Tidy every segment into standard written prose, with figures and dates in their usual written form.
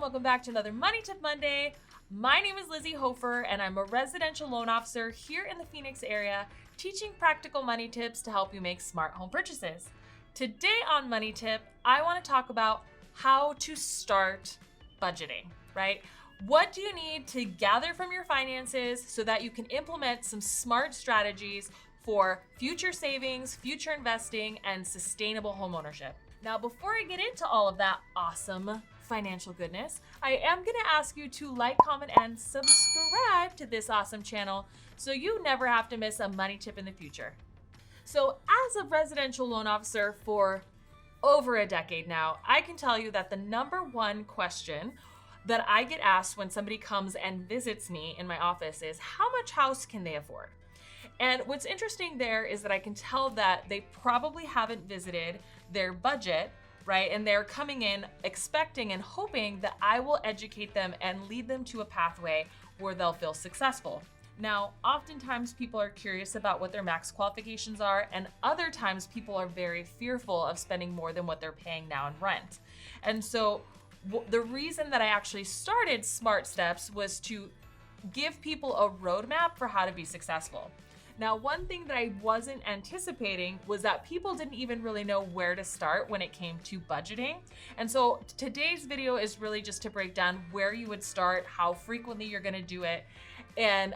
welcome back to another Money Tip Monday. My name is Lizzie Hofer and I'm a residential loan officer here in the Phoenix area, teaching practical money tips to help you make smart home purchases. Today on Money Tip, I want to talk about how to start budgeting, right? What do you need to gather from your finances so that you can implement some smart strategies for future savings, future investing, and sustainable homeownership? Now, before I get into all of that awesome financial goodness, I am going to ask you to like, comment, and subscribe to this awesome channel so you never have to miss a money tip in the future. So as a residential loan officer for over a decade now, I can tell you that the number one question that I get asked when somebody comes and visits me in my office is, how much house can they afford? And what's interesting there is that I can tell that they probably haven't visited their budget, right? And they're coming in expecting and hoping that I will educate them and lead them to a pathway where they'll feel successful. Now, oftentimes people are curious about what their max qualifications are, and other times people are very fearful of spending more than what they're paying now in rent. And so the reason that I actually started Smart Steps was to give people a roadmap for how to be successful. Now, one thing that I wasn't anticipating was that people didn't even really know where to start when it came to budgeting. And so today's video is really just to break down where you would start, how frequently you're going to do it, and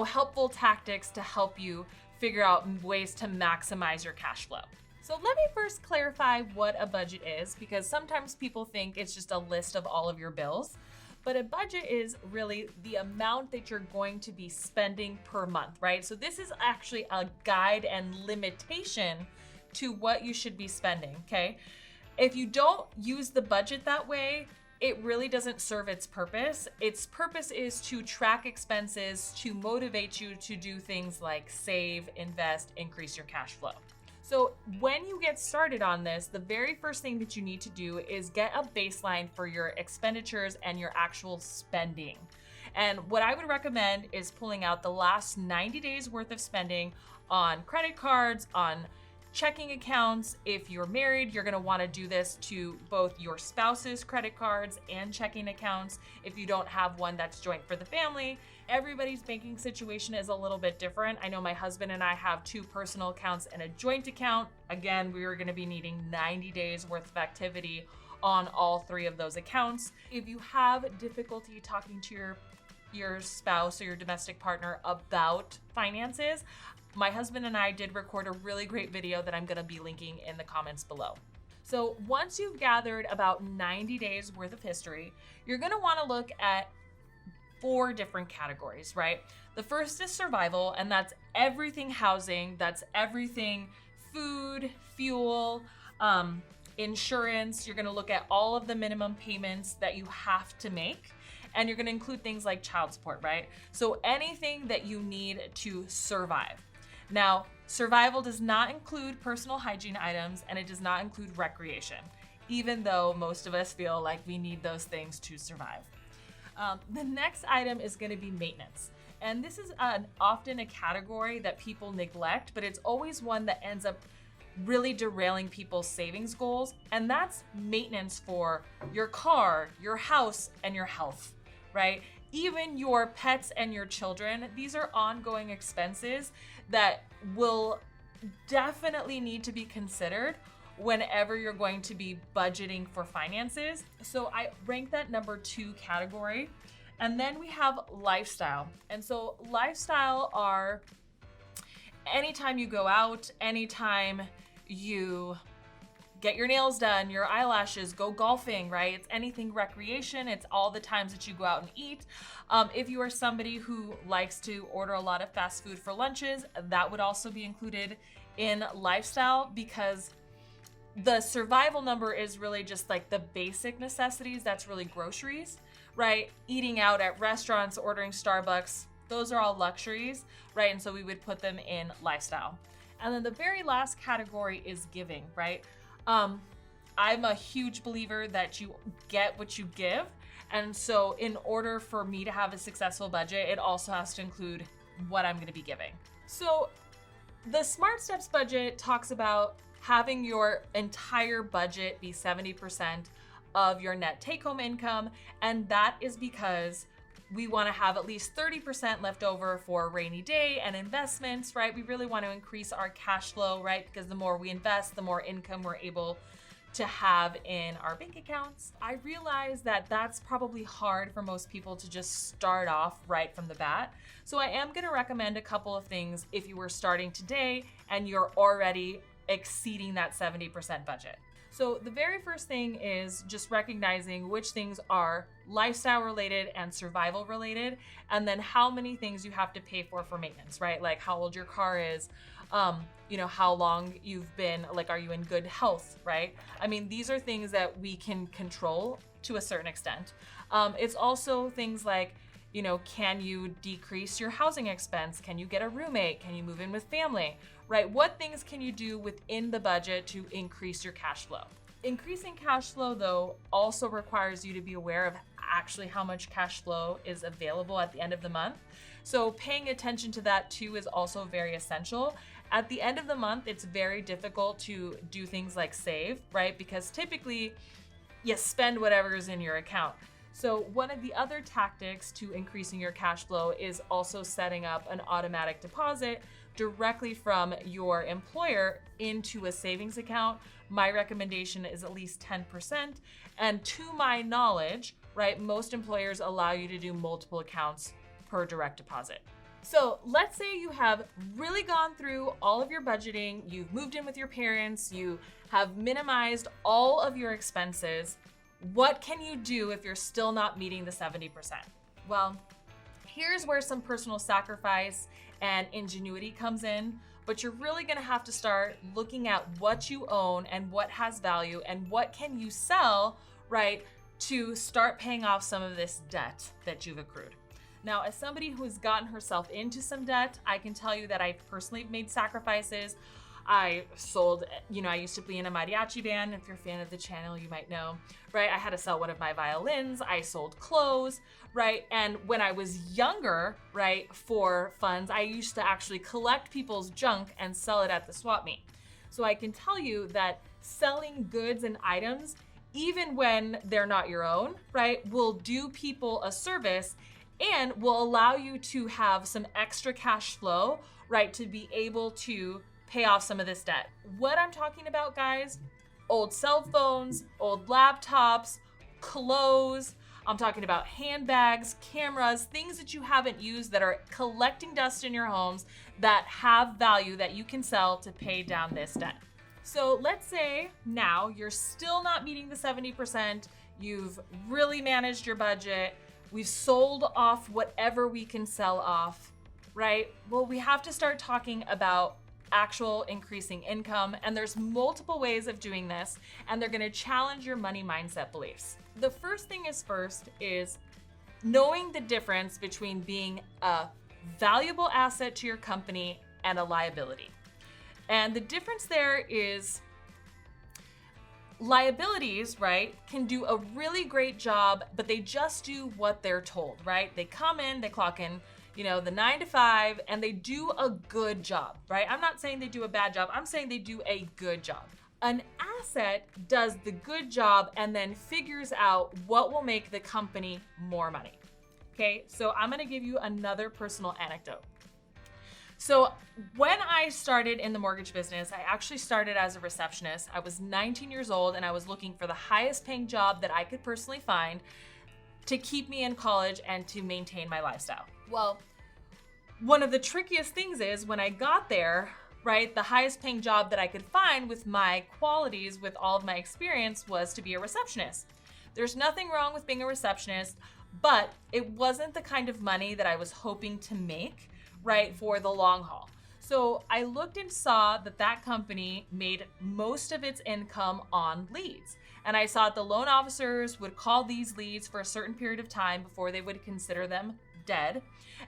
helpful tactics to help you figure out ways to maximize your cash flow. So let me first clarify what a budget is, because sometimes people think it's just a list of all of your bills. But a budget is really the amount that you're going to be spending per month, right? So this is actually a guide and limitation to what you should be spending, okay? If you don't use the budget that way, it really doesn't serve its purpose. Its purpose is to track expenses, to motivate you to do things like save, invest, increase your cash flow. So when you get started on this, the very first thing that you need to do is get a baseline for your expenditures and your actual spending. And what I would recommend is pulling out the last 90 days worth of spending on credit cards, on checking accounts. If you're married, you're going to want to do this to both your spouse's credit cards and checking accounts. If you don't have one that's joint for the family, everybody's banking situation is a little bit different. I know my husband and I have 2 personal accounts and a joint account. Again, we are going to be needing 90 days worth of activity on all 3 of those accounts. If you have difficulty talking to your spouse or your domestic partner about finances, my husband and I did record a really great video that I'm going to be linking in the comments below. So once you've gathered about 90 days worth of history, you're going to want to look at 4 different categories, right? The first is survival, and that's everything housing, that's everything food, fuel, insurance. You're going to look at all of the minimum payments that you have to make. And you're going to include things like child support, right? So anything that you need to survive. Now, survival does not include personal hygiene items, and it does not include recreation, even though most of us feel like we need those things to survive. The next item is going to be maintenance. And this is often a category that people neglect, but it's always one that ends up really derailing people's savings goals. And that's maintenance for your car, your house, and your health, right? Even your pets and your children. These are ongoing expenses that will definitely need to be considered whenever you're going to be budgeting for finances. So I rank that number 2 category. And then we have lifestyle. And so lifestyle are anytime you go out, anytime you get your nails done, your eyelashes, go golfing, right? It's anything recreation. It's all the times that you go out and eat. If you are somebody who likes to order a lot of fast food for lunches, that would also be included in lifestyle, because the survival number is really just like the basic necessities. That's really groceries, right? Eating out at restaurants, ordering Starbucks, those are all luxuries, right? And so we would put them in lifestyle. And then the very last category is giving, right? I'm a huge believer that you get what you give. And so in order for me to have a successful budget, it also has to include what I'm going to be giving. So the Smart Steps budget talks about having your entire budget be 70% of your net take-home income. And that is because we want to have at least 30% left over for a rainy day and investments, right? We really want to increase our cash flow, right? Because the more we invest, the more income we're able to have in our bank accounts. I realize that that's probably hard for most people to just start off right from the bat. So I am going to recommend a couple of things if you were starting today and you're already exceeding that 70% budget. So the very first thing is just recognizing which things are lifestyle related and survival related, and then how many things you have to pay for maintenance, right? Like how old your car is, how long you've been, like, are you in good health, right? I mean, these are things that we can control to a certain extent. It's also things like, can you decrease your housing expense? Can you get a roommate? Can you move in with family, right? What things can you do within the budget to increase your cash flow? Increasing cash flow, though, also requires you to be aware of actually how much cash flow is available at the end of the month. So paying attention to that too is also very essential. At the end of the month, it's very difficult to do things like save, right? Because typically you spend whatever is in your account. So one of the other tactics to increasing your cash flow is also setting up an automatic deposit directly from your employer into a savings account. My recommendation is at least 10%. And to my knowledge, right, most employers allow you to do multiple accounts per direct deposit. So let's say you have really gone through all of your budgeting, you've moved in with your parents, you have minimized all of your expenses. What can you do if you're still not meeting the 70%? Well, here's where some personal sacrifice and ingenuity comes in, but you're really gonna have to start looking at what you own and what has value and what can you sell, right, to start paying off some of this debt that you've accrued. Now, as somebody who has gotten herself into some debt, I can tell you that I personally made sacrifices. I sold, I used to be in a mariachi band. If you're a fan of the channel, you might know, right? I had to sell one of my violins. I sold clothes, right? And when I was younger, right, for funds, I used to actually collect people's junk and sell it at the swap meet. So I can tell you that selling goods and items, even when they're not your own, right, will do people a service and will allow you to have some extra cash flow, right, to be able to pay off some of this debt. What I'm talking about, guys, old cell phones, old laptops, clothes. I'm talking about handbags, cameras, things that you haven't used that are collecting dust in your homes that have value that you can sell to pay down this debt. So let's say now you're still not meeting the 70%. You've really managed your budget. We've sold off whatever we can sell off, right? Well, we have to start talking about actual increasing income, and there's multiple ways of doing this, and they're gonna challenge your money mindset beliefs. The first thing is knowing the difference between being a valuable asset to your company and a liability. And the difference there is liabilities, right, can do a really great job, but they just do what they're told, right? They come in, they clock in, the 9 to 5, and they do a good job, right? I'm not saying they do a bad job. I'm saying they do a good job. An asset does the good job and then figures out what will make the company more money. Okay, so I'm gonna give you another personal anecdote. So when I started in the mortgage business, I actually started as a receptionist. I was 19 years old and I was looking for the highest paying job that I could personally find to keep me in college and to maintain my lifestyle. Well, one of the trickiest things is when I got there, right, the highest paying job that I could find with my qualities, with all of my experience, was to be a receptionist. There's nothing wrong with being a receptionist, but it wasn't the kind of money that I was hoping to make, right, for the long haul. So I looked and saw that that company made most of its income on leads. And I saw that the loan officers would call these leads for a certain period of time before they would consider them dead.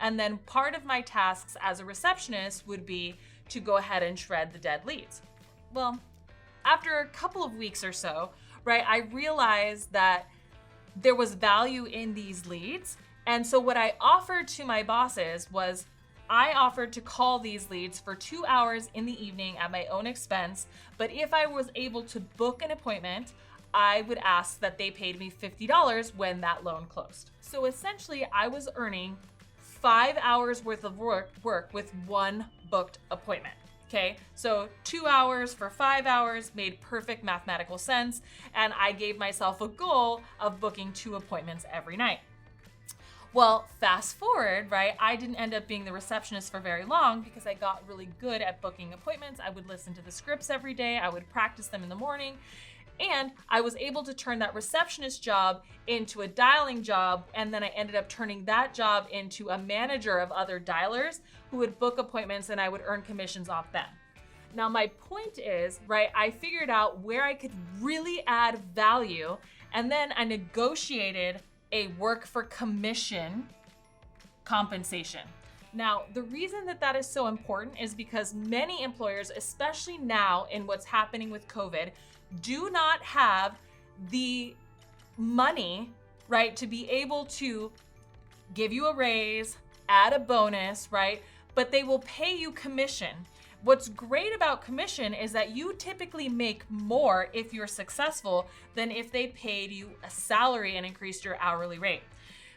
And then part of my tasks as a receptionist would be to go ahead and shred the dead leads. Well, after a couple of weeks or so, right, I realized that there was value in these leads. And so what I offered to my bosses was I offered to call these leads for 2 hours in the evening at my own expense. But if I was able to book an appointment, I would ask that they paid me $50 when that loan closed. So essentially, I was earning 5 hours worth of work with one booked appointment. Okay, so 2 hours for 5 hours made perfect mathematical sense, and I gave myself a goal of booking 2 appointments every night. Well, fast forward, right? I didn't end up being the receptionist for very long because I got really good at booking appointments. I would listen to the scripts every day. I would practice them in the morning. And I was able to turn that receptionist job into a dialing job. And then I ended up turning that job into a manager of other dialers who would book appointments and I would earn commissions off them. Now, my point is, right, I figured out where I could really add value. And then I negotiated a work for commission compensation. Now, the reason that is so important is because many employers, especially now in what's happening with COVID, do not have the money, right, to be able to give you a raise, add a bonus, right? But they will pay you commission. What's great about commission is that you typically make more if you're successful than if they paid you a salary and increased your hourly rate.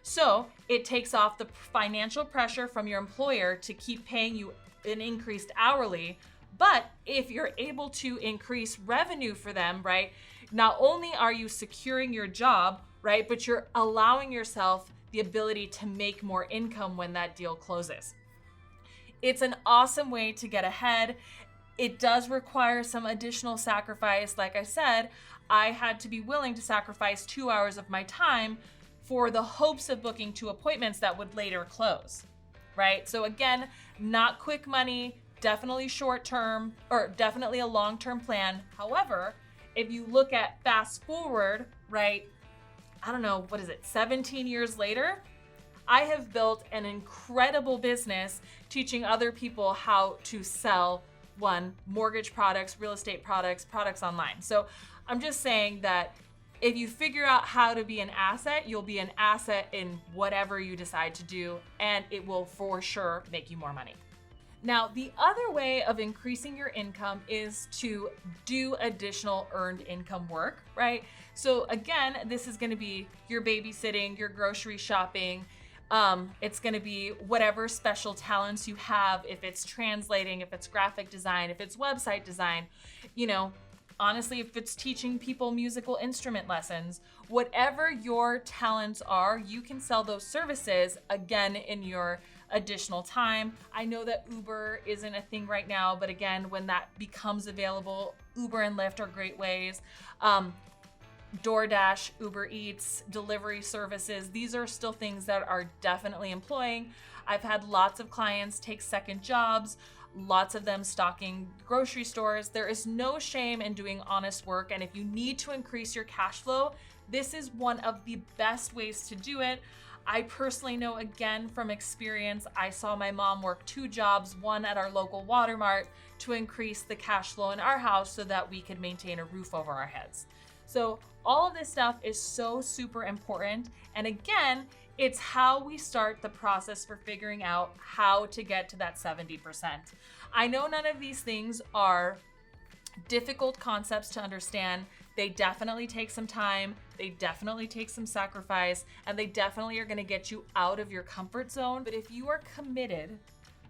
So it takes off the financial pressure from your employer to keep paying you an increased hourly. But if you're able to increase revenue for them, right, not only are you securing your job, right, but you're allowing yourself the ability to make more income when that deal closes. It's an awesome way to get ahead. It does require some additional sacrifice. Like I said, I had to be willing to sacrifice 2 hours of my time for the hopes of booking 2 appointments that would later close, right? So again, not quick money, definitely short term, or definitely a long-term plan. However, if you look at fast forward, right, I don't know, 17 years later, I have built an incredible business teaching other people how to sell mortgage products, real estate products online. So I'm just saying that if you figure out how to be an asset, you'll be an asset in whatever you decide to do, and it will for sure make you more money. Now, the other way of increasing your income is to do additional earned income work, right? So again, this is going to be your babysitting, your grocery shopping. It's going to be whatever special talents you have, if it's translating, if it's graphic design, if it's website design, honestly, if it's teaching people musical instrument lessons, whatever your talents are, you can sell those services again in your additional time. I know that Uber isn't a thing right now, but again, when that becomes available, Uber and Lyft are great ways. DoorDash, Uber Eats, delivery services, these are still things that are definitely employing. I've had lots of clients take second jobs, lots of them stocking grocery stores. There is no shame in doing honest work. And if you need to increase your cash flow, this is one of the best ways to do it. I personally know, again, from experience, I saw my mom work 2 jobs, one at our local Water Mart, to increase the cash flow in our house so that we could maintain a roof over our heads. So all of this stuff is so super important. And again, it's how we start the process for figuring out how to get to that 70%. I know none of these things are difficult concepts to understand. They definitely take some time, they definitely take some sacrifice, and they definitely are going to get you out of your comfort zone. But if you are committed,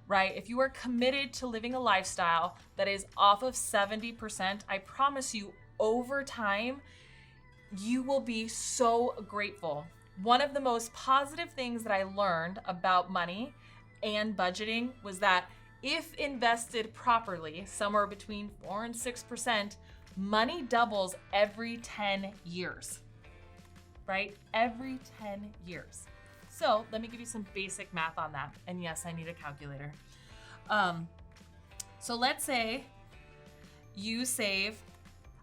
right, if you are committed to living a lifestyle that is off of 70%, I promise you, over time, you will be so grateful. One of the most positive things that I learned about money and budgeting was that if invested properly, somewhere between 4 and 6%, money doubles every 10 years, right? Every 10 years. So let me give you some basic math on that. And yes, I need a calculator. So let's say you save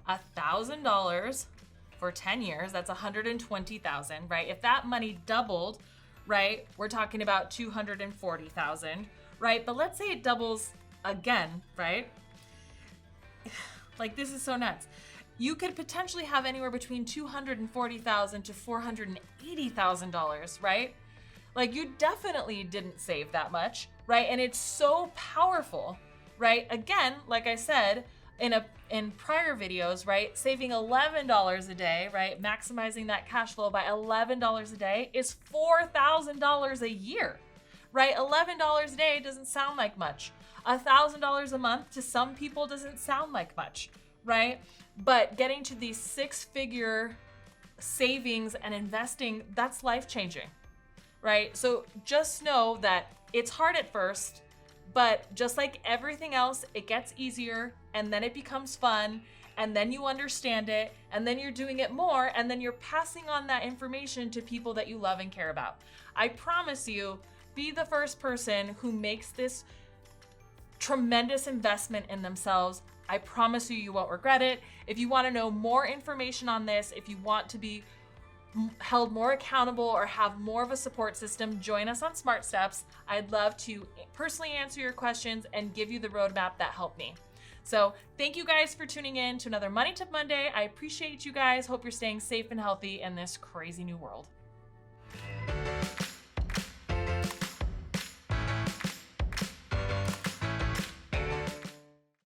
$1,000 for 10 years, that's $120,000, right? If that money doubled, right, we're talking about $240,000, right? But let's say it doubles again, right? Like, this is so nuts. You could potentially have anywhere between $240,000 to $480,000, right? Like, you definitely didn't save that much, right? And it's so powerful, right? Again, like I said, in prior videos, right? Saving $11 a day, right? Maximizing that cash flow by $11 a day is $4,000 a year, right? $11 a day doesn't sound like much. $1,000 a month to some people doesn't sound like much, right? But getting to these six-figure savings and investing, that's life-changing, right? So just know that it's hard at first, but just like everything else, it gets easier and then it becomes fun and then you understand it and then you're doing it more and then you're passing on that information to people that you love and care about. I promise you, be the first person who makes this tremendous investment in themselves. I promise you, you won't regret it. If you want to know more information on this, if you want to be held more accountable or have more of a support system, join us on Smart Steps. I'd love to personally answer your questions and give you the roadmap that helped me. So thank you guys for tuning in to another Money Tip Monday. I appreciate you guys. Hope you're staying safe and healthy in this crazy new world.